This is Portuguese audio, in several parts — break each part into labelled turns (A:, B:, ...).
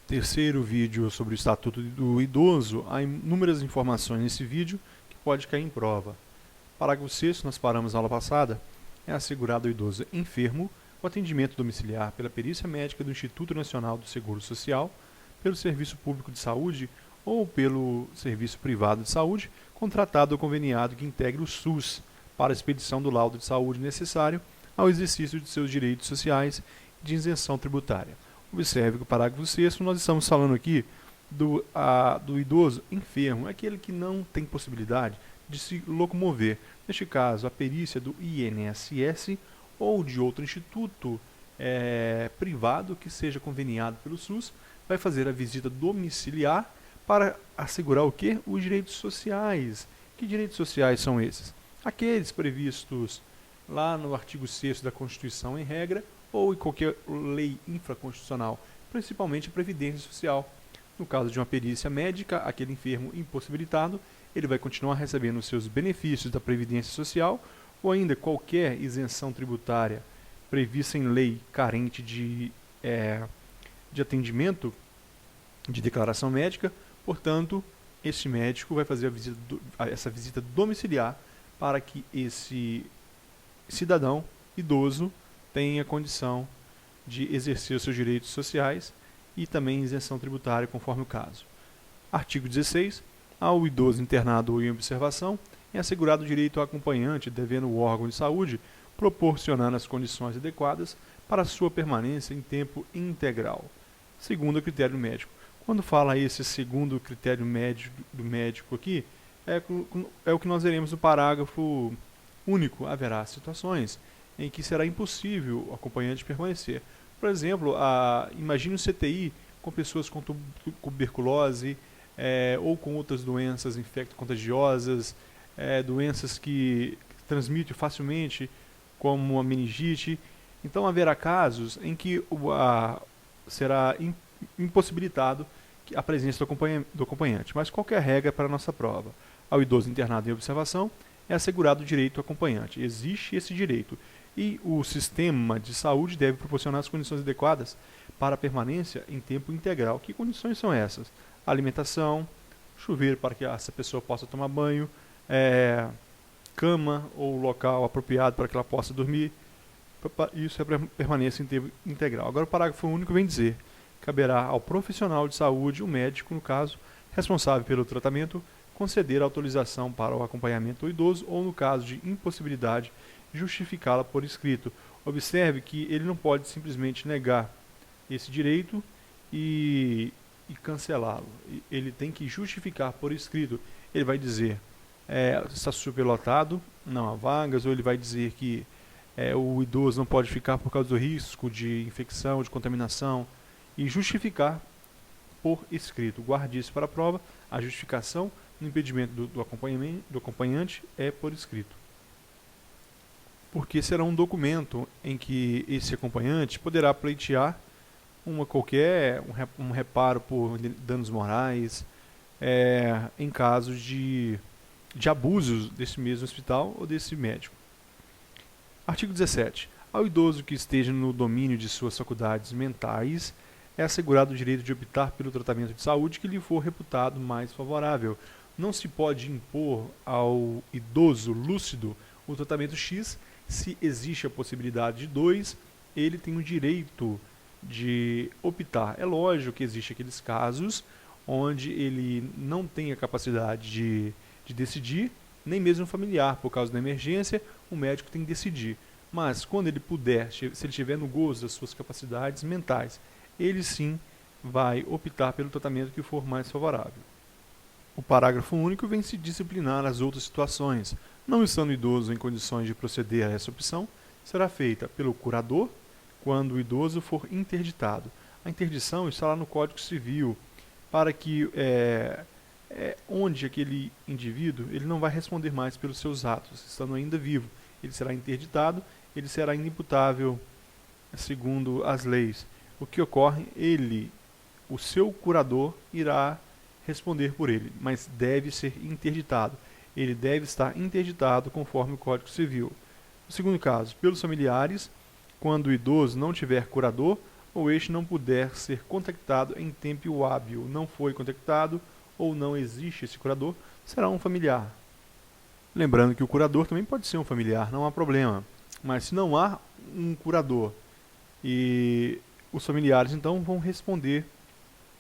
A: Terceiro vídeo sobre o Estatuto do Idoso. Há inúmeras informações nesse vídeo que pode cair em prova. Parágrafo 6º, nós paramos na aula passada, é assegurado ao idoso enfermo o atendimento domiciliar pela perícia médica do Instituto Nacional do Seguro Social, pelo Serviço Público de Saúde ou pelo Serviço Privado de Saúde, contratado ou conveniado que integre o SUS para a expedição do laudo de saúde necessário ao exercício de seus direitos sociais e de isenção tributária. Observe que o parágrafo 6º, nós estamos falando aqui do idoso enfermo, aquele que não tem possibilidade de se locomover. Neste caso, a perícia do INSS ou de outro instituto privado que seja conveniado pelo SUS vai fazer a visita domiciliar para assegurar o quê? Os direitos sociais. Que direitos sociais são esses? Aqueles previstos lá no artigo 6º da Constituição em regra ou em qualquer lei infraconstitucional, principalmente a Previdência Social. No caso de uma perícia médica, aquele enfermo impossibilitado, ele vai continuar recebendo os seus benefícios da Previdência Social ou ainda qualquer isenção tributária prevista em lei carente de atendimento, de declaração médica. Portanto, este médico vai fazer essa visita domiciliar para que esse cidadão idoso tenha condição de exercer os seus direitos sociais e também isenção tributária, conforme o caso. Artigo 16. Ao idoso internado ou em observação, é assegurado o direito ao acompanhante, devendo o órgão de saúde proporcionar as condições adequadas para sua permanência em tempo integral, segundo o critério médico. Quando fala esse segundo critério do médico aqui, é o que nós veremos no parágrafo único. Haverá situações em que será impossível o acompanhante permanecer. Por exemplo, imagine um CTI com pessoas com tuberculose ou com outras doenças infecto-contagiosas, doenças que transmitem facilmente, como a meningite. Então haverá casos em que será impossibilitado a presença do acompanhante. Mas qualquer regra para a nossa prova? Ao idoso internado em observação é assegurado o direito ao acompanhante. Existe esse direito. E o sistema de saúde deve proporcionar as condições adequadas para a permanência em tempo integral. Que condições são essas? Alimentação, chuveiro para que essa pessoa possa tomar banho, cama ou local apropriado para que ela possa dormir. Isso é permanência em tempo integral. Agora o parágrafo único vem dizer: caberá ao profissional de saúde, o médico, no caso, responsável pelo tratamento, conceder autorização para o acompanhamento do idoso ou, no caso de impossibilidade, justificá-la por escrito. Observe que ele não pode simplesmente negar esse direito e cancelá-lo. Ele tem que justificar por escrito. Ele vai dizer está superlotado, não há vagas, ou ele vai dizer que o idoso não pode ficar por causa do risco de infecção, de contaminação, e justificar por escrito. Guarde isso para a prova. A justificação no impedimento do acompanhante é por escrito, porque será um documento em que esse acompanhante poderá pleitear um reparo por danos morais em casos de abusos desse mesmo hospital ou desse médico. Artigo 17. Ao idoso que esteja no domínio de suas faculdades mentais é assegurado o direito de optar pelo tratamento de saúde que lhe for reputado mais favorável. Não se pode impor ao idoso lúcido o tratamento X. Se existe a possibilidade de 2, ele tem o direito de optar. É lógico que existem aqueles casos onde ele não tem a capacidade de decidir, nem mesmo familiar, por causa da emergência, o médico tem que decidir. Mas quando ele puder, se ele estiver no gozo das suas capacidades mentais, ele sim vai optar pelo tratamento que for mais favorável. O parágrafo único vem se disciplinar as outras situações. Não estando o idoso em condições de proceder a essa opção, será feita pelo curador quando o idoso for interditado. A interdição está lá no Código Civil, para que onde aquele indivíduo ele não vai responder mais pelos seus atos, estando ainda vivo. Ele será interditado, ele será inimputável segundo as leis. O que ocorre? O seu curador irá responder por ele, mas deve ser interditado. Ele deve estar interditado conforme o Código Civil. No segundo caso, pelos familiares, quando o idoso não tiver curador ou este não puder ser contactado em tempo hábil, não foi contactado ou não existe esse curador, será um familiar. Lembrando que o curador também pode ser um familiar, não há problema. Mas se não há um curador e os familiares então vão responder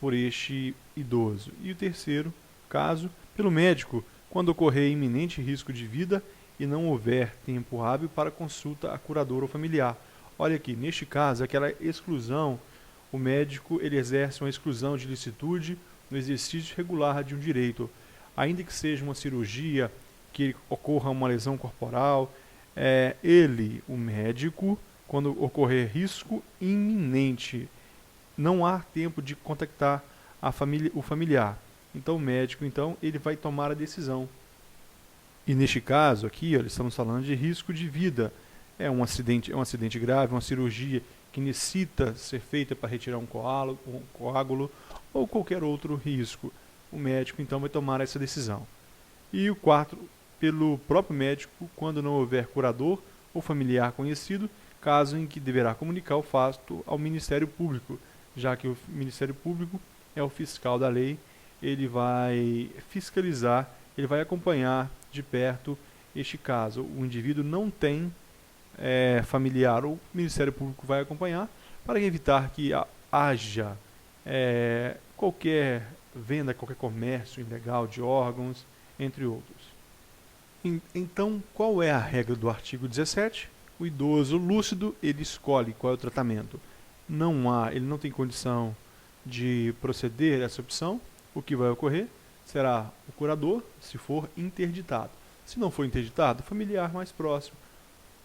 A: por este idoso. E o terceiro caso, pelo médico, quando ocorrer iminente risco de vida e não houver tempo hábil para consulta a curador ou familiar. Olha aqui, neste caso, aquela exclusão, o médico ele exerce uma exclusão de licitude no exercício regular de um direito, ainda que seja uma cirurgia, que ocorra uma lesão corporal, ele, o médico, quando ocorrer risco iminente, não há tempo de contactar a família, o familiar. Então o médico, então, ele vai tomar a decisão. E neste caso aqui, ó, estamos falando de risco de vida. É um acidente grave, uma cirurgia que necessita ser feita para retirar um coágulo ou qualquer outro risco. O médico, então, vai tomar essa decisão. E o quarto, pelo próprio médico, quando não houver curador ou familiar conhecido, caso em que deverá comunicar o fato ao Ministério Público, já que o Ministério Público é o fiscal da lei, ele vai fiscalizar, ele vai acompanhar de perto este caso. O indivíduo não tem familiar, o Ministério Público vai acompanhar para evitar que haja qualquer venda, qualquer comércio ilegal de órgãos, entre outros. Então, qual é a regra do artigo 17? O idoso lúcido, ele escolhe qual é o tratamento. Ele não tem condição de proceder a essa opção. O que vai ocorrer será o curador, se for interditado. Se não for interditado, o familiar mais próximo.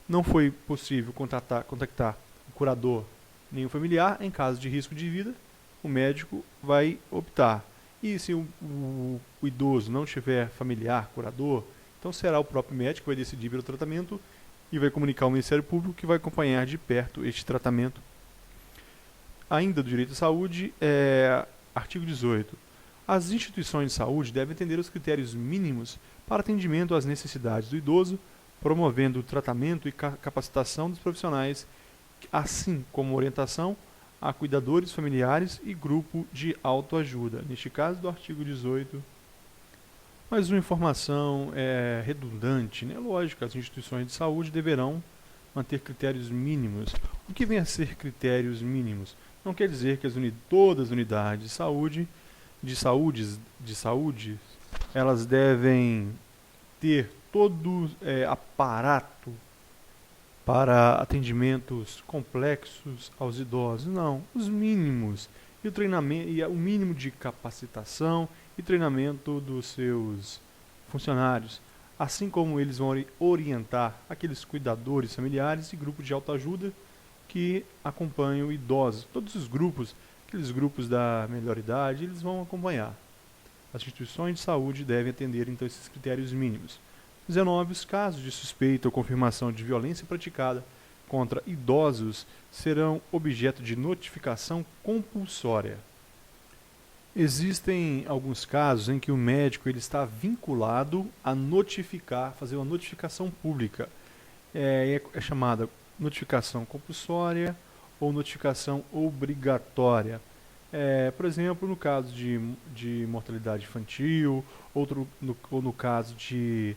A: Não foi possível contactar o curador nem o familiar, em caso de risco de vida, o médico vai optar. E se o idoso não tiver familiar, curador, então será o próprio médico que vai decidir pelo tratamento e vai comunicar ao Ministério Público que vai acompanhar de perto este tratamento. Ainda do direito à saúde, artigo 18. As instituições de saúde devem atender os critérios mínimos para atendimento às necessidades do idoso, promovendo o tratamento e capacitação dos profissionais, assim como orientação a cuidadores familiares e grupo de autoajuda. Neste caso, do artigo 18. Mas uma informação redundante, né? Lógico, as instituições de saúde deverão manter critérios mínimos. O que vem a ser critérios mínimos? Não quer dizer que todas as unidades de saúde, elas devem ter todo aparato para atendimentos complexos aos idosos. Não, os mínimos e o treinamento e o mínimo de capacitação e treinamento dos seus funcionários, assim como eles vão orientar aqueles cuidadores familiares e grupos de autoajuda que acompanham idosos. Todos os grupos, aqueles grupos da melhor idade, eles vão acompanhar. As instituições de saúde devem atender então esses critérios mínimos. 19. Os casos de suspeita ou confirmação de violência praticada contra idosos serão objeto de notificação compulsória. Existem alguns casos em que o médico ele está vinculado a fazer uma notificação pública. É chamada notificação compulsória ou notificação obrigatória. Por exemplo, no caso de mortalidade infantil, ou no caso de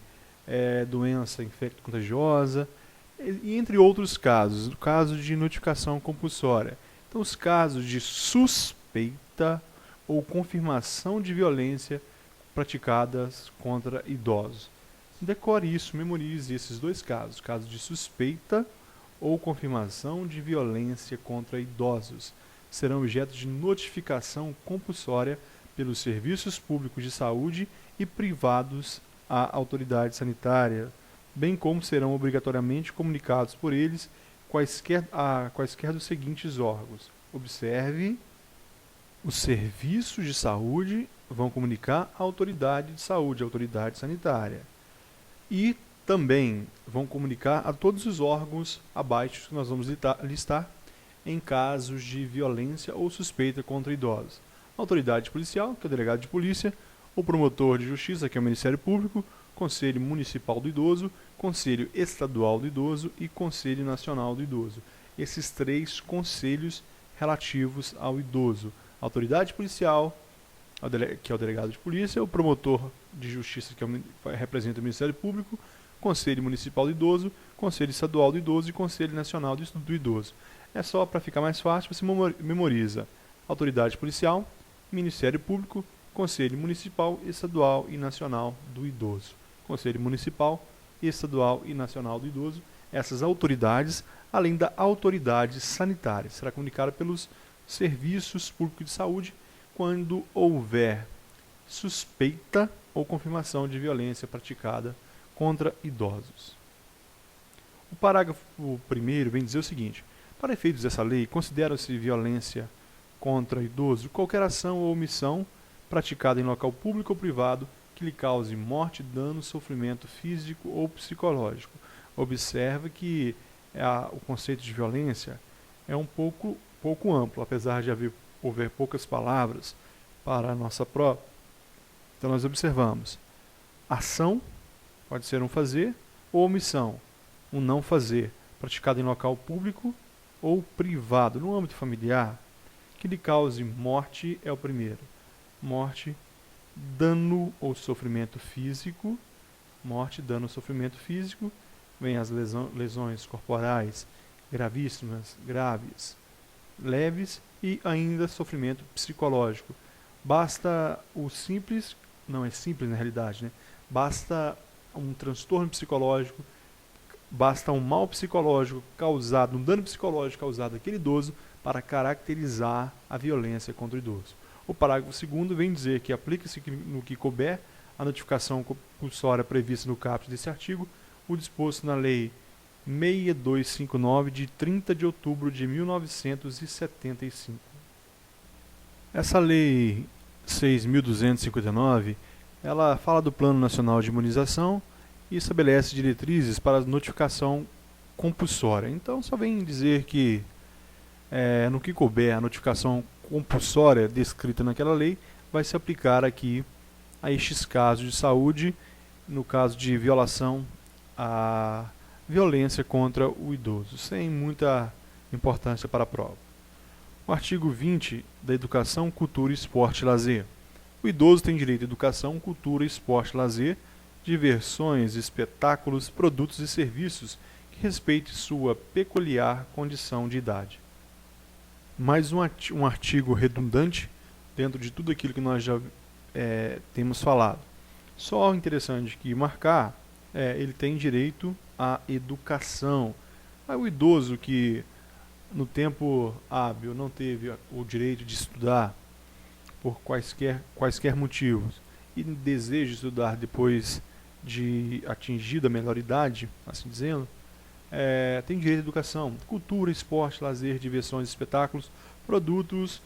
A: doença infecto-contagiosa, e entre outros casos, no caso de notificação compulsória. Então, os casos de suspeita ou confirmação de violência praticadas contra idosos. Decore isso, memorize esses dois casos, caso de suspeita ou confirmação de violência contra idosos. Serão objeto de notificação compulsória pelos serviços públicos de saúde e privados à autoridade sanitária, bem como serão obrigatoriamente comunicados por eles a quaisquer dos seguintes órgãos. Observe, os serviços de saúde vão comunicar à autoridade de saúde, à autoridade sanitária. E também vão comunicar a todos os órgãos abaixo que nós vamos listar em casos de violência ou suspeita contra idosos. Autoridade policial, que é o delegado de polícia, o promotor de justiça, que é o Ministério Público, Conselho Municipal do Idoso, Conselho Estadual do Idoso e Conselho Nacional do Idoso. Esses três conselhos relativos ao idoso. Autoridade policial, que é o delegado de polícia, o promotor de justiça, que representa o Ministério Público, Conselho Municipal do Idoso, Conselho Estadual do Idoso e Conselho Nacional do Idoso. É só para ficar mais fácil, você memoriza Autoridade Policial, Ministério Público, Conselho Municipal, Estadual e Nacional do Idoso. Conselho Municipal, Estadual e Nacional do Idoso. Essas autoridades, além da autoridade sanitária, será comunicada pelos serviços públicos de saúde quando houver suspeita ou confirmação de violência praticada contra idosos. O parágrafo 1º vem dizer o seguinte: para efeitos dessa lei, considera-se violência contra idoso qualquer ação ou omissão praticada em local público ou privado que lhe cause morte, dano, sofrimento físico ou psicológico. Observe que o conceito de violência é um pouco amplo, apesar de haver poucas palavras para a nossa prova. Então nós observamos: ação pode ser um fazer ou omissão, um não fazer, praticado em local público ou privado, no âmbito familiar, que lhe cause morte é o primeiro. Morte, dano ou sofrimento físico. Morte, dano ou sofrimento físico. Vem as lesões corporais gravíssimas, graves, leves e ainda sofrimento psicológico. Basta o simples, não é simples na realidade, né? Basta um transtorno psicológico, basta um mal psicológico causado, um dano psicológico causado àquele idoso para caracterizar a violência contra o idoso. O parágrafo 2º vem dizer que aplica-se no que couber a notificação compulsória prevista no caput desse artigo, o disposto na Lei 6259 de 30 de outubro de 1975. Essa Lei 6.259, ela fala do Plano Nacional de Imunização e estabelece diretrizes para a notificação compulsória. Então, só vem dizer que, no que couber a notificação compulsória descrita naquela lei, vai se aplicar aqui a estes casos de saúde, no caso de violação à violência contra o idoso, sem muita importância para a prova. O artigo 20 da Educação, Cultura, Esporte e Lazer. O idoso tem direito à educação, cultura, esporte e lazer, diversões, espetáculos, produtos e serviços que respeitem sua peculiar condição de idade. Mais um artigo redundante dentro de tudo aquilo que nós já temos falado. Só interessante que marcar, ele tem direito à educação. O idoso que no tempo hábil não teve o direito de estudar por quaisquer motivos e deseja estudar depois de atingida a melhor idade, assim dizendo, tem direito à educação, cultura, esporte, lazer, diversões, espetáculos, produtos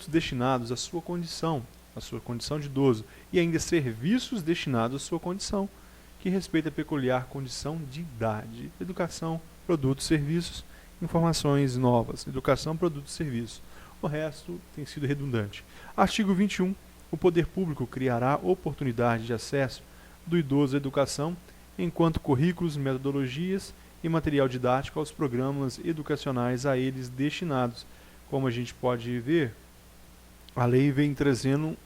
A: destinados à sua condição de idoso, e ainda serviços destinados à sua condição, que respeita a peculiar condição de idade. Educação, produtos, serviços, informações novas. Educação, produtos, serviços. O resto tem sido redundante. Artigo 21. O poder público criará oportunidade de acesso do idoso à educação, enquanto currículos, metodologias e material didático aos programas educacionais a eles destinados. Como a gente pode ver, a lei vem trazendo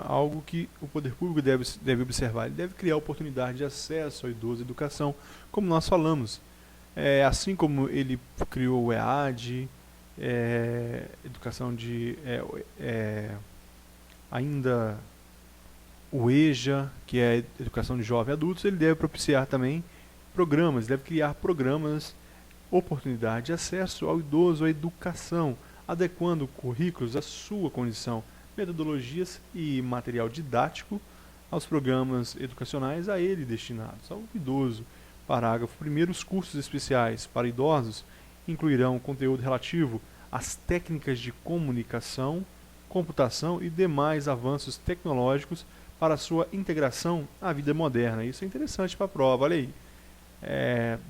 A: algo que o poder público deve observar. Ele deve criar oportunidade de acesso ao idoso à educação, como nós falamos. Assim como ele criou o EAD, educação ainda o EJA, que é educação de jovens e adultos, ele deve propiciar também programas, deve criar programas, oportunidade de acesso ao idoso à educação, adequando currículos à sua condição, metodologias e material didático aos programas educacionais a ele destinados, ao idoso. Parágrafo 1º. Os cursos especiais para idosos incluirão conteúdo relativo às técnicas de comunicação, computação e demais avanços tecnológicos para sua integração à vida moderna. Isso é interessante para a prova, olha aí.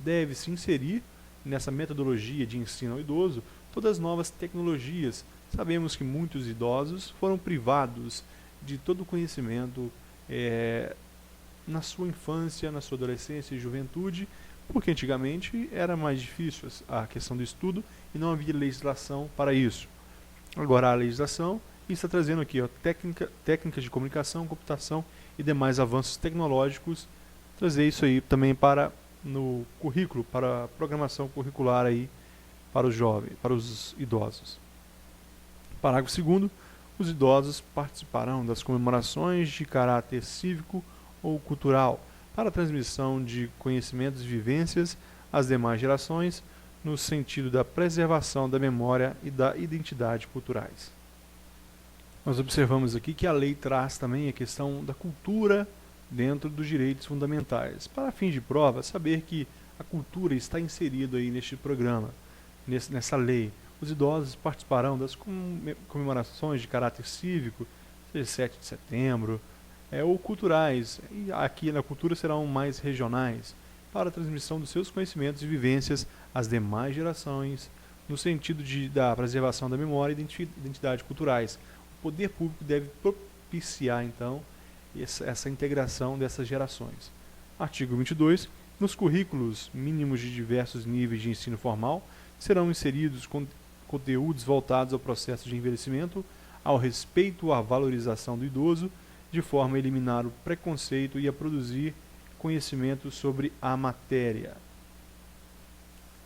A: Deve-se inserir nessa metodologia de ensino ao idoso todas as novas tecnologias. Sabemos que muitos idosos foram privados de todo o conhecimento na sua infância, na sua adolescência e juventude, porque antigamente era mais difícil a questão do estudo e não havia legislação para isso. Agora há a legislação e está trazendo aqui, ó, técnicas de comunicação, computação e demais avanços tecnológicos, trazer isso aí também para no currículo, para a programação curricular aí para os jovens, para os idosos. Parágrafo 2º. Os idosos participarão das comemorações de caráter cívico ou cultural para a transmissão de conhecimentos e vivências às demais gerações, no sentido da preservação da memória e da identidade culturais. Nós observamos aqui que a lei traz também a questão da cultura dentro dos direitos fundamentais. Para fins de prova, saber que a cultura está inserida aí neste programa, nessa lei. Os idosos participarão das comemorações de caráter cívico, seja 7 de setembro, ou culturais, e aqui na cultura serão mais regionais, para a transmissão dos seus conhecimentos e vivências às demais gerações, no sentido da preservação da memória e identidade culturais. O poder público deve propiciar, então, essa integração dessas gerações. Artigo 22. Nos currículos mínimos de diversos níveis de ensino formal, serão inseridos conteúdos voltados ao processo de envelhecimento, ao respeito à valorização do idoso, de forma a eliminar o preconceito e a produzir conhecimento sobre a matéria.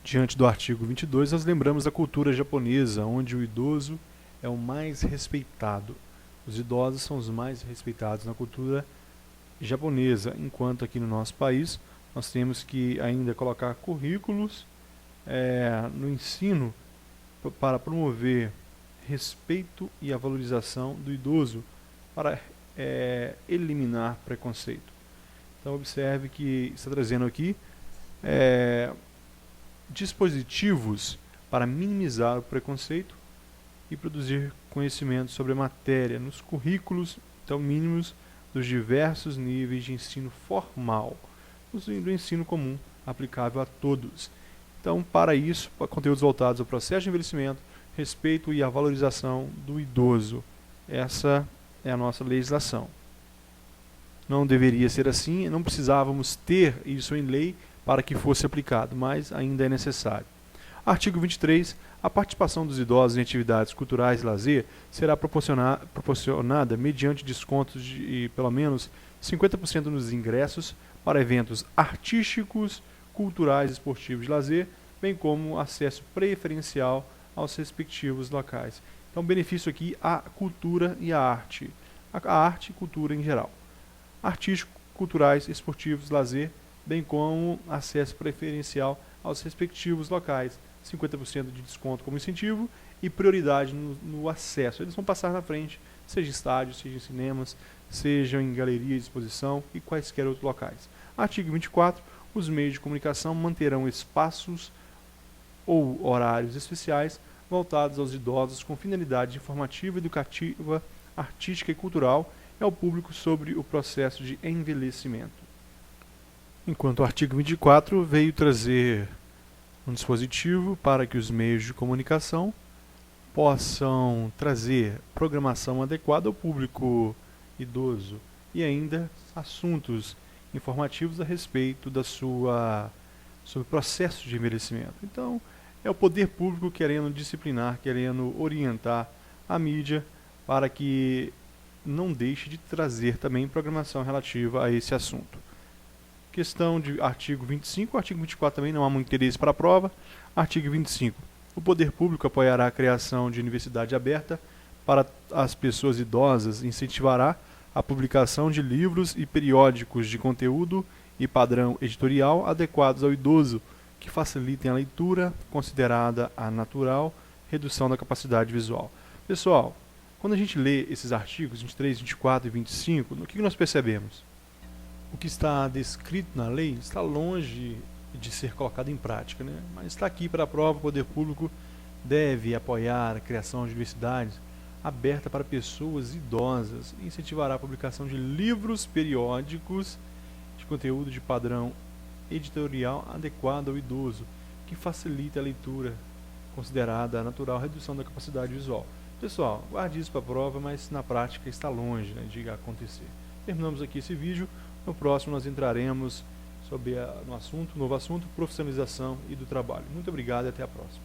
A: Diante do artigo 22, nós lembramos da cultura japonesa, onde o idoso é o mais respeitado. Os idosos são os mais respeitados na cultura japonesa, enquanto aqui no nosso país nós temos que ainda colocar currículos no ensino para promover respeito e a valorização do idoso, para eliminar preconceito. Então observe que está trazendo aqui dispositivos para minimizar o preconceito e produzir conhecimento sobre a matéria nos currículos, então mínimos, dos diversos níveis de ensino formal, do ensino comum, aplicável a todos. Então, para isso, conteúdos voltados ao processo de envelhecimento, respeito e a valorização do idoso. Essa é a nossa legislação. Não deveria ser assim, não precisávamos ter isso em lei para que fosse aplicado, mas ainda é necessário. Artigo 23. A participação dos idosos em atividades culturais e lazer será proporcionada mediante descontos de pelo menos 50% nos ingressos para eventos artísticos, culturais, esportivos de lazer, bem como acesso preferencial aos respectivos locais. Então, benefício aqui à cultura e à arte. A arte e cultura em geral. Artístico, culturais, esportivos, lazer, bem como acesso preferencial aos respectivos locais. 50% de desconto como incentivo e prioridade no acesso. Eles vão passar na frente, seja em estádios, seja em cinemas, seja em galeria de exposição e quaisquer outros locais. Artigo 24. Os meios de comunicação manterão espaços ou horários especiais voltados aos idosos com finalidade informativa, educativa, artística e cultural e ao público sobre o processo de envelhecimento. Enquanto o artigo 24 veio trazer um dispositivo para que os meios de comunicação possam trazer programação adequada ao público idoso e ainda assuntos informativos a respeito sobre o processo de envelhecimento. Então, é o poder público querendo disciplinar, querendo orientar a mídia para que não deixe de trazer também programação relativa a esse assunto. Questão de artigo 25, artigo 24 também não há muito interesse para a prova. Artigo 25. O poder público apoiará a criação de universidade aberta para as pessoas idosas, incentivará a publicação de livros e periódicos de conteúdo e padrão editorial adequados ao idoso, que facilitem a leitura, considerada a natural redução da capacidade visual. Pessoal, quando a gente lê esses artigos 23, 24 e 25, o que nós percebemos? O que está descrito na lei está longe de ser colocado em prática, né? Mas está aqui para a prova. O poder público deve apoiar a criação de universidades aberta para pessoas idosas e incentivará a publicação de livros periódicos de conteúdo de padrão editorial adequado ao idoso, que facilite a leitura, considerada a natural redução da capacidade visual. Pessoal, guarde isso para a prova, mas na prática está longe, né, de acontecer. Terminamos aqui esse vídeo. No próximo nós entraremos sobre no novo assunto, profissionalização e do trabalho. Muito obrigado e até a próxima.